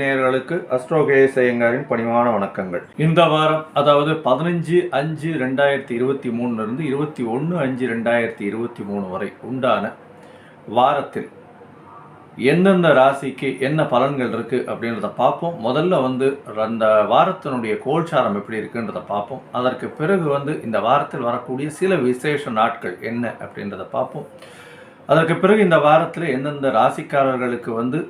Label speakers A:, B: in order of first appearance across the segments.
A: நேயர்களுக்கு astro KS ஐயங்காரின் பணிவான வணக்கங்கள். இந்த வாரம், அதாவது 15/5/2023 இருந்து 21/5/2023 வரை உண்டான வாரத்தில் எந்தெந்த ராசிக்கு என்ன பலன்கள் இருக்கு அப்படின்றத பார்ப்போம். முதல்ல அந்த வாரத்தினுடைய கோல்சாரம் எப்படி இருக்குன்றத பார்ப்போம். அதற்கு பிறகு இந்த வாரத்தில் வரக்கூடிய சில விசேஷ நாட்கள் என்ன அப்படின்றத பார்ப்போம். அதற்கு பிறகு இந்த வாரத்தில் எந்தெந்த ராசிக்காரர்களுக்கு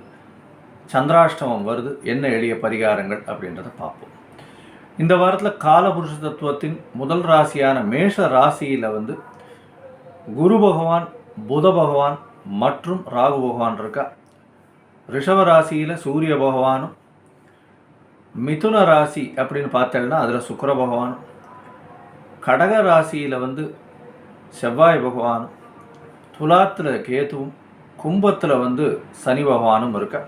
A: சந்திராஷ்டமம் வருது, என்ன எளிய பரிகாரங்கள் அப்படின்றத பார்ப்போம். இந்த வாரத்தில் காலபுருஷ தத்துவத்தின் முதல் ராசியான மேஷ ராசியில் குரு பகவான், புத பகவான் மற்றும் ராகு பகவான் இருக்கா. ரிஷப ராசியில் சூரிய பகவானும், மிதுன ராசி அப்படின்னு பார்த்தேன்னா அதில் சுக்கிர பகவானும், கடக ராசியில் செவ்வாய் பகவானும், துலாத்தில் கேதுவும், கும்பத்தில் சனி பகவானும் இருக்கா.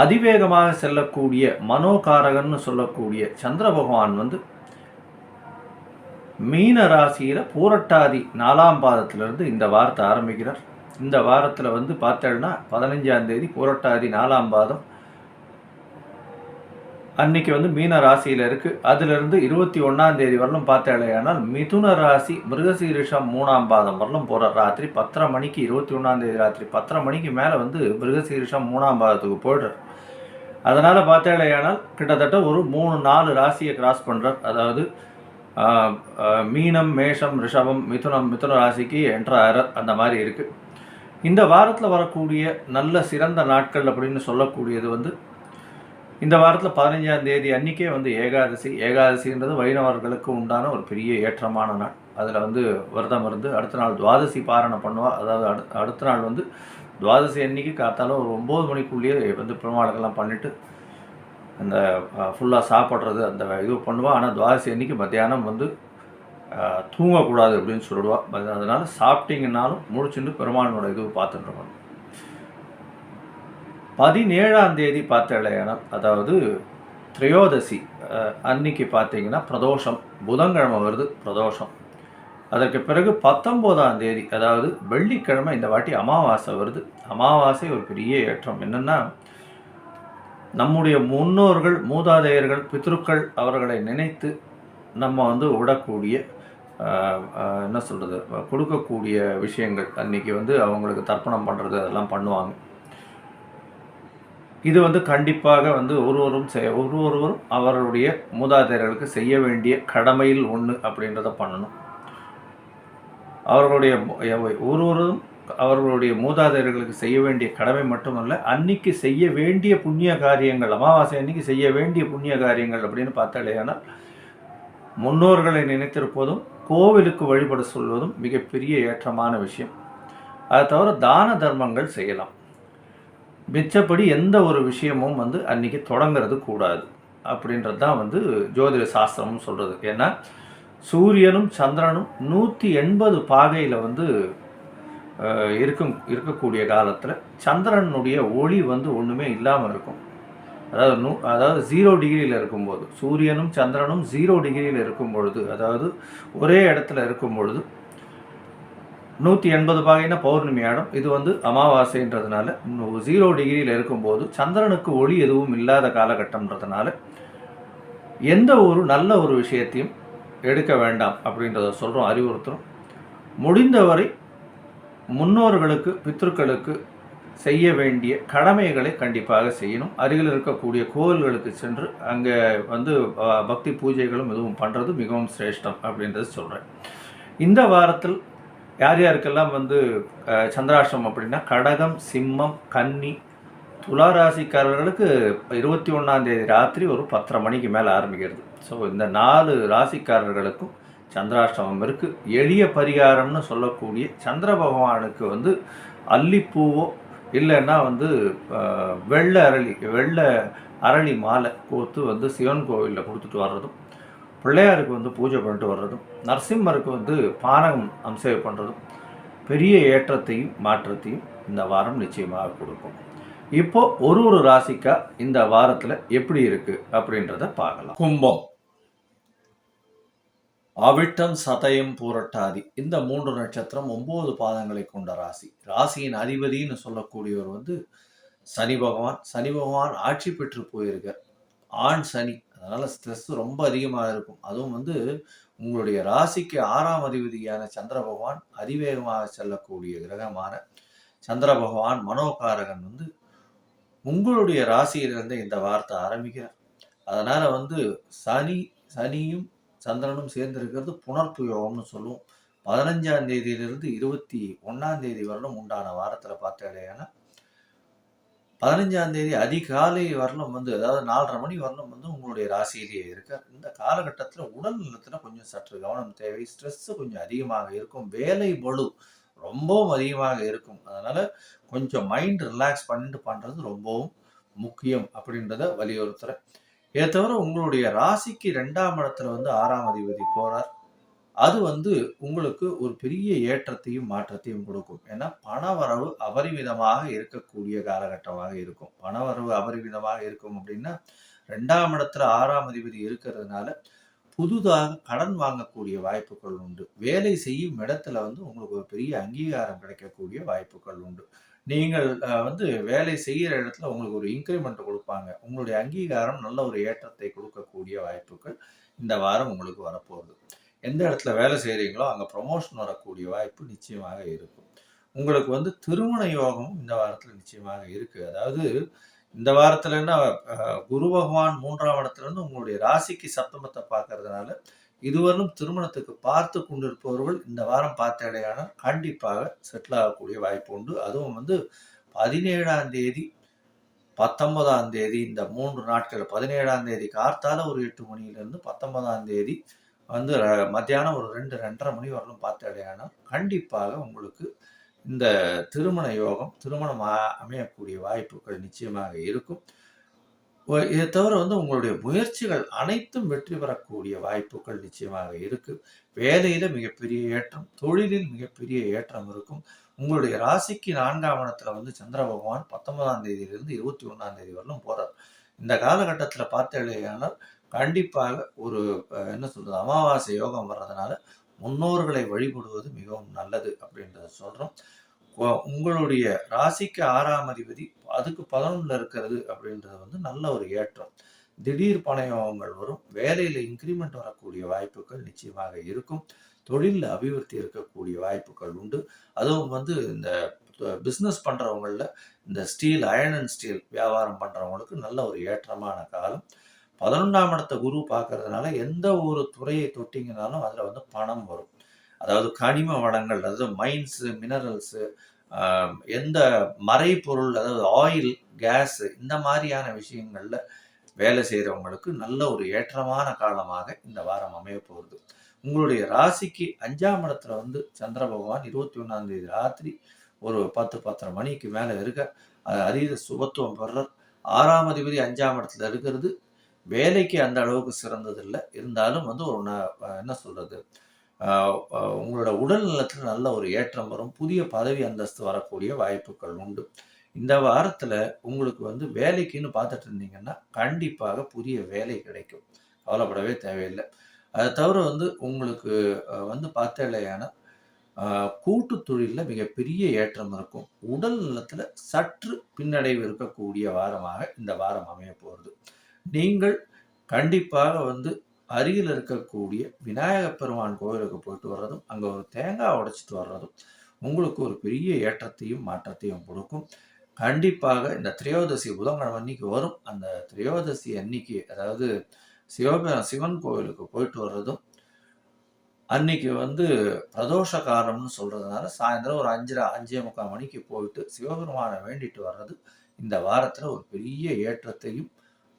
A: அதிவேகமாக செல்லக்கூடிய மனோகாரகன்னு சொல்லக்கூடிய சந்திர பகவான் மீன ராசியில் பூரட்டாதி 4ஆம் பாதத்திலிருந்து இந்த வாரத்தை ஆரம்பிக்கிறார். இந்த வாரத்தில் பார்த்தேன்னா 15ஆம் தேதி பூரட்டாதி 4ஆம் பாதம் அன்னைக்கு மீன ராசியில் இருக்குது. அதிலிருந்து 21ஆம் தேதி வரலும் பார்த்தேனால் மிதுன ராசி மிருகசீரிஷம் 3ஆம் பாதம் வரலும் போகிற ராத்திரி 10:30 மணிக்கு 21ஆம் தேதி ராத்திரி 10:30 மணிக்கு மேலே மிருகசீரிஷம் 3ஆம் பாதத்துக்கு போய்டுறார். அதனால் பார்த்தேனால் கிட்டத்தட்ட ஒரு 3-4 ராசியை கிராஸ் பண்ணுறார். அதாவது மீனம், மேஷம், ரிஷபம், மிதுன ராசிக்கு என்ட்ராயர் அந்த மாதிரி இருக்குது. இந்த வாரத்தில் வரக்கூடிய நல்ல சிறந்த நாட்கள் அப்படின்னு சொல்லக்கூடியது இந்த வாரத்தில் 15ஆம் தேதி அன்றைக்கே ஏகாதசின்றது வைணவர்களுக்கு உண்டான ஒரு பெரிய ஏற்றமான நாள். அதில் விரதம் இருந்து அடுத்த நாள் துவாதசி பாரணம் பண்ணுவாள். அதாவது அடுத்த நாள் துவாதசி அன்னைக்கு காத்தால ஒரு 9 மணிக்குள்ளேயே பெருமாளுக்கெல்லாம் பண்ணிவிட்டு அந்த ஃபுல்லாக சாப்பிட்றது அந்த இது பண்ணுவாள். ஆனால் துவாதசி அன்னைக்கு மத்தியானம் தூங்கக்கூடாது அப்படின்னு சொல்லிடுவாள். அதனால் சாப்பிட்டீங்கன்னாலும் முடிச்சுட்டு பெருமாளோட இது பார்த்துட்டுருக்கணும். 17ஆம் தேதி பார்த்தேனால் அதாவது திரையோதசி அன்னைக்கு பார்த்தீங்கன்னா பிரதோஷம், புதன்கிழமை வருது பிரதோஷம். அதற்கு பிறகு 19ஆம் தேதி அதாவது வெள்ளிக்கிழமை இந்த வாட்டி அமாவாசை வருது. அமாவாசை ஒரு பெரிய ஏற்றம். என்னென்னா, நம்முடைய முன்னோர்கள், மூதாதையர்கள், பித்ருக்கள் அவர்களை நினைத்து நம்ம விடக்கூடிய என்ன சொல்கிறது, கொடுக்கக்கூடிய விஷயங்கள் அன்றைக்கி அவங்களுக்கு தர்ப்பணம் பண்ணுறது அதெல்லாம் பண்ணுவாங்க. இது கண்டிப்பாக ஒருவரும் அவருடைய மூதாதையர்களுக்கு செய்ய வேண்டிய கடமையில் ஒன்று அப்படின்றத பண்ணணும். அவர்களுடைய மூதாதையர்களுக்கு செய்ய வேண்டிய கடமை மட்டுமல்ல, அன்னைக்கு செய்ய வேண்டிய புண்ணிய காரியங்கள், அமாவாசை அன்னைக்கு செய்ய வேண்டிய புண்ணிய காரியங்கள் அப்படின்னு பார்த்தாலேயானால் முன்னோர்களை நினைத்திருப்பதும் கோவிலுக்கு வழிபட சொல்வதும் மிகப்பெரிய ஏற்றமான விஷயம். அதை தவிர தான தர்மங்கள் செய்யலாம். மிச்சப்படி எந்த ஒரு விஷயமும் அன்றைக்கி தொடங்கிறது கூடாது அப்படின்றது தான் ஜோதிட சாஸ்திரமும் சொல்கிறது. ஏன்னா சூரியனும் சந்திரனும் 180 பாகையில் இருக்கக்கூடிய காலத்தில் சந்திரனுடைய ஒளி ஒன்றுமே இல்லாமல் இருக்கும். அதாவது 0 டிகிரியில் இருக்கும்போது, சூரியனும் சந்திரனும் 0 டிகிரியில் இருக்கும் பொழுது, அதாவது ஒரே இடத்துல இருக்கும் பொழுது 180 பாகைனா பௌர்ணமி ஆடும். இது அமாவாசைன்றதுனால 0 டிகிரியில் இருக்கும்போது சந்திரனுக்கு ஒளி எதுவும் இல்லாத காலகட்டம்ன்றதுனால எந்த ஒரு நல்ல ஒரு விஷயத்தையும் எடுக்க வேண்டாம் அப்படின்றத சொல்கிறோம், அறிவுறுத்துகிறோம். முடிந்தவரை முன்னோர்களுக்கு, பித்ருக்களுக்கு செய்ய வேண்டிய கடமைகளை கண்டிப்பாக செய்யணும். அருகில் இருக்கக்கூடிய கோவில்களுக்கு சென்று அங்கே பக்தி பூஜைகளும் எதுவும் பண்ணுறது மிகவும் சிரேஷ்டம் அப்படின்றது சொல்கிறேன். இந்த வாரத்தில் யார் யாருக்கெல்லாம் சந்திராஷ்டமம் அப்படின்னா, கடகம், சிம்மம், கன்னி, துளாராசிக்காரர்களுக்கு 21ஆம் தேதி ராத்திரி ஒரு 10:30 மணிக்கு மேலே ஆரம்பிக்கிறது. ஸோ இந்த 4 ராசிக்காரர்களுக்கும் சந்திராஷ்டமம் இருக்குது. எளிய பரிகாரம்னு சொல்லக்கூடிய சந்திர பகவானுக்கு அல்லிப்பூவோ இல்லைன்னா வெள்ளை அரளி மாலை கோர்த்து சிவன் கோவிலில் கொடுத்துட்டு வர்றதும், பிள்ளையாருக்கு பூஜை பண்ணிட்டு வர்றதும், நரசிம்மருக்கு பானகம் அம்சேவ் பண்ணுறதும் பெரிய ஏற்றத்தையும் மாற்றத்தையும் இந்த வாரம் நிச்சயமாக கொடுக்கும். இப்போ ஒரு ராசிக்கா இந்த வாரத்தில் எப்படி இருக்குது அப்படின்றத பார்க்கலாம். கும்பம். அவிட்டம், சதயம், பூரட்டாதி இந்த 3 நட்சத்திரம் 9 பாதங்களை கொண்ட ராசி. ராசியின் அதிபதின்னு சொல்லக்கூடியவர் வந்து சனி பகவான். சனி பகவான் ஆட்சி பெற்று போயிருக்கார். ஆண் சனி. அதனால ஸ்ட்ரெஸ் ரொம்ப அதிகமா இருக்கும். அதுவும் வந்து உங்களுடைய ராசிக்கு 6ஆம் அதிபதியான சந்திர பகவான் அதிவேகமாக செல்லக்கூடிய கிரகமான சந்திர பகவான் மனோகாரகன் வந்து உங்களுடைய ராசியிலிருந்து இந்த வார்த்தை ஆரம்பிக்கிறார். அதனால வந்து சனியும் சந்திரனும் சேர்ந்திருக்கிறது புணர்ப்பு யோகம்னு சொல்லுவோம். 15ஆம் தேதியிலிருந்து 21ஆம் தேதி வரலும் உண்டான வாரத்துல பார்த்தீங்கன்னா 15ஆம் தேதி அதிகாலை வரலும் வந்து அதாவது 4:30 மணி வரலும் வந்து உங்களுடைய ராசியிலேயே இருக்கார். இந்த காலகட்டத்துல உடல் நலத்துல கொஞ்சம் சற்று கவனம் தேவை. ஸ்ட்ரெஸ் கொஞ்சம் அதிகமாக இருக்கும். வேலை பளு ரொம்பவும் அதிகமாக இருக்கும். அதனால கொஞ்சம் மைண்ட் ரிலாக்ஸ் பண்ணிட்டு பண்றது ரொம்பவும் முக்கியம் அப்படின்றத வலியுறுத்துறேன். இதை தவிர உங்களுடைய ராசிக்கு 2ஆம் இடத்துல வந்து 6ஆம் அதிபதி போறார். அது வந்து உங்களுக்கு ஒரு பெரிய ஏற்றத்தையும் மாற்றத்தையும் கொடுக்கும். ஏன்னா பணவரவு அபரிமிதமாக இருக்கக்கூடிய காலகட்டமாக இருக்கும். பணவரவு அபரிமிதமாக இருக்கும் அப்படின்னா 2ஆம் இடத்துல 6ஆம் அதிபதி இருக்கிறதுனால புதுதாக கடன் வாங்கக்கூடிய வாய்ப்புகள் உண்டு. வேலை செய்யும் இடத்துல வந்து உங்களுக்கு ஒரு பெரிய அங்கீகாரம் கிடைக்கக்கூடிய வாய்ப்புகள் உண்டு. நீங்கள் வந்து வேலை செய்கிற இடத்துல உங்களுக்கு ஒரு இன்கிரிமெண்ட் கொடுப்பாங்க. உங்களுடைய அங்கீகாரம் நல்ல ஒரு ஏற்றத்தை கொடுக்கக்கூடிய வாய்ப்புகள் இந்த வாரம் உங்களுக்கு வரப்போகுது. எந்த இடத்துல வேலை செய்கிறீங்களோ அங்கே ப்ரொமோஷன் வரக்கூடிய வாய்ப்பு நிச்சயமாக இருக்கும். உங்களுக்கு வந்து திருமண யோகமும் இந்த வாரத்தில் நிச்சயமாக இருக்குது. அதாவது இந்த வாரத்தில் என்ன குரு பகவான் 3ஆம் இடத்துலேருந்து உங்களுடைய ராசிக்கு சப்தமத்தை பார்க்கறதுனால இதுவரையும் திருமணத்துக்கு பார்த்து கொண்டிருப்பவர்கள் இந்த வாரம் பார்த்தடையானால் கண்டிப்பாக செட்டில் ஆகக்கூடிய வாய்ப்பு உண்டு. அதுவும் வந்து 17ஆம் தேதி 19ஆம் தேதி இந்த 3 நாட்கள் 17ஆம் தேதி கார்த்தால ஒரு 8 மணியிலிருந்து 19ஆம் தேதி வந்து மத்தியானம் ஒரு 2-2:30 மணி வரலும் பார்த்தடையானால் கண்டிப்பாக உங்களுக்கு இந்த திருமண யோகம் திருமணம் அமையக்கூடிய வாய்ப்புகள் நிச்சயமாக இருக்கும். இதை தவிர வந்து உங்களுடைய முயற்சிகள் அனைத்தும் வெற்றி பெறக்கூடிய வாய்ப்புகள் நிச்சயமாக இருக்கு. வேலையில மிகப்பெரிய ஏற்றம், தொழிலில் மிகப்பெரிய ஏற்றம் இருக்கும். உங்களுடைய ராசிக்கு 4ஆம் இடத்துல வந்து சந்திர பகவான் 19ஆம் தேதியிலிருந்து 21ஆம் தேதி வரலும் போறார். இந்த காலகட்டத்தில் பார்த்தேனால் கண்டிப்பாக ஒரு என்ன சொல்றது அமாவாசை யோகம் வர்றதுனால முன்னோர்களை வழிபடுவது மிகவும் நல்லது அப்படின்றத சொல்றோம். உங்களுடைய ராசிக்கு 6ஆம் அதிபதி அதுக்கு 11ல இருக்கிறது அப்படின்றது வந்து நல்ல ஒரு ஏற்றம். திடீர் பணயோகங்கள் வரும். வேலையில இன்கிரிமெண்ட் வரக்கூடிய வாய்ப்புகள் நிச்சயமாக இருக்கும். தொழிலில் அபிவிருத்தி இருக்கக்கூடிய வாய்ப்புகள் உண்டு. அதுவும் வந்து இந்த பிஸ்னஸ் பண்றவங்கள இந்த ஸ்டீல் அயர்ன் அண்ட் ஸ்டீல் வியாபாரம் பண்றவங்களுக்கு நல்ல ஒரு ஏற்றமான காலம். 11ஆம் இடத்த குரு பார்க்கறதுனால எந்த ஒரு துறையை தொட்டிங்கனாலும் அதில் வந்து பணம் வரும். அதாவது கனிம வளங்கள், அதாவது மைன்ஸு, மினரல்ஸு, எந்த மறைப்பொருள், அதாவது ஆயில், கேஸ் இந்த மாதிரியான விஷயங்களில் வேலை செய்கிறவங்களுக்கு நல்ல ஒரு ஏற்றமான காலமாக இந்த வாரம் அமைய போகுது. உங்களுடைய ராசிக்கு 5ஆம் இடத்துல வந்து சந்திர பகவான் 21ஆம் தேதி ராத்திரி ஒரு 10-10:30 மணிக்கு மேலே இருக்க அதீத சுபத்துவம் பெறுறார். 6ஆம் அதிபதி 5ஆம் இடத்துல இருக்கிறது வேலைக்கு அந்த அளவுக்கு சிறந்ததில்லை. இருந்தாலும் வந்து ஒரு என்ன சொல்றது உங்களோட உடல் நலத்தில் நல்ல ஒரு ஏற்றம் வரும். புதிய பதவி அந்தஸ்து வரக்கூடிய வாய்ப்புகள் உண்டு. இந்த வாரத்தில் உங்களுக்கு வந்து வேலைக்குன்னு பார்த்துட்டு இருந்தீங்கன்னா கண்டிப்பாக புதிய வேலை கிடைக்கும். கவலைப்படவே தேவையில்லை. அதை தவிர வந்து உங்களுக்கு வந்து பார்த்தேலையான கூட்டு தொழிலில் மிகப்பெரிய ஏற்றம் இருக்கும். உடல் நலத்தில் சற்று பின்னடைவு இருக்கக்கூடிய வாரமாக இந்த வாரம் அமைய போகிறது. நீங்கள் கண்டிப்பாக வந்து அருகில் இருக்கக்கூடிய விநாயக பெருமான் கோவிலுக்கு போயிட்டு வர்றதும் அங்கே ஒரு தேங்காய் உடைச்சிட்டு வர்றதும் உங்களுக்கு ஒரு பெரிய ஏற்றத்தையும் மாற்றத்தையும் கொடுக்கும். கண்டிப்பாக இந்த திரையோதசி புதன்கிழமை அன்னைக்கு வரும். அந்த திரையோதசி அன்னைக்கு அதாவது சிவன் கோவிலுக்கு போயிட்டு வர்றதும் அன்னைக்கு வந்து பிரதோஷ காலம்னு சொல்றதுனால சாயந்தரம் ஒரு 5:30 மணிக்கு போயிட்டு சிவபெருமானை வேண்டிட்டு வர்றது இந்த வாரத்தில் ஒரு பெரிய ஏற்றத்தையும்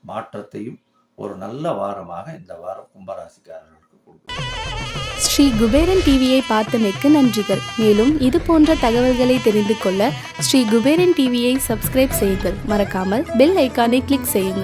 A: மாற்றத்தையும் ஒரு நல்ல வாரமாக இந்த வாரம் கும்பராசிக்காரர்களுக்கு கொடுக்கும்.
B: ஸ்ரீ குபேரன் டிவியை பார்த்தமைக்கு நன்றிகள். மேலும் இது போன்ற தகவல்களை தெரிந்து கொள்ள ஸ்ரீ குபேரன் டிவியை சப்ஸ்கிரைப் செய்யுங்கள். மறக்காமல் பெல் ஐக்கானை கிளிக் செய்யுங்கள்.